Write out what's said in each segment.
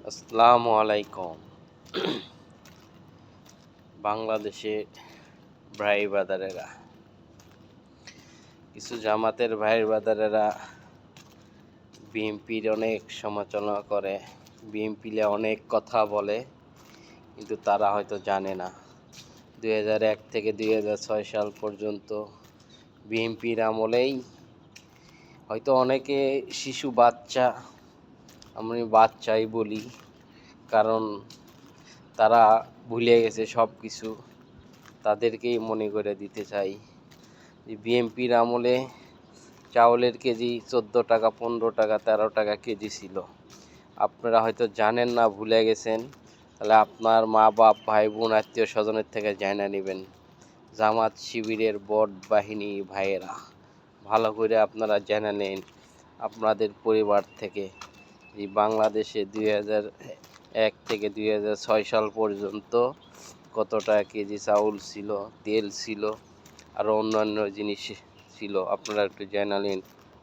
আসসালামু আলাইকুম। বাংলাদেশে ভাই বাদারেরা, কিছু জামাতের ভাই বাদারেরা বিএনপির অনেক সমালোচনা করে, বিএনপিলে অনেক কথা বলে, কিন্তু তারা হয়তো জানে না 2001 থেকে 2006 সাল পর্যন্ত বিএনপির আমলেই হয়তো অনেকে শিশু বাচ্চা, আমি বাচ্চাই বলি, কারণ তারা ভুলে গেছে সব কিছু। তাদেরকেই মনে করে দিতে চাই যে বিএনপির আমলে চাউলের কেজি 14 টাকা, 15 টাকা, 13 টাকা কেজি ছিল। আপনারা হয়তো জানেন না, ভুলে গেছেন। তাহলে আপনার মা বাপ, ভাই বোন, আত্মীয় স্বজনের থেকে জানা নেবেন। জামাত শিবিরের বট বাহিনী ভাইয়েরা, ভালো করে আপনারা জেনে নেন আপনাদের পরিবার থেকে যে বাংলাদেশে 2001 থেকে 2006 সাল পর্যন্ত কত টাকা কেজি চাউল ছিল, তেল ছিল, আর অন্যান্য জিনিস ছিল। আপনারা একটু জেনে নিন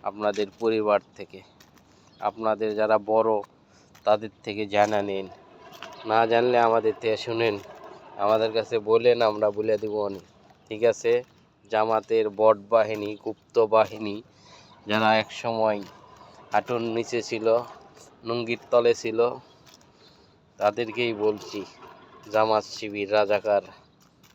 আপনাদের পরিবার থেকে, আপনাদের যারা বড় তাদের থেকে জানা নিন। না জানলে আমাদের থেকে শুনেন, আমাদের কাছে বলেন, আমরা বলে দেব অনেক। ঠিক আছে? জামাতের বট বাহিনী, গুপ্ত বাহিনী, যারা এক সময় হাঁটুর নিচে ছিল, লুঙ্গির তলে ছিল, তাদেরকেই বলছি জামাত শিবির রাজাকার।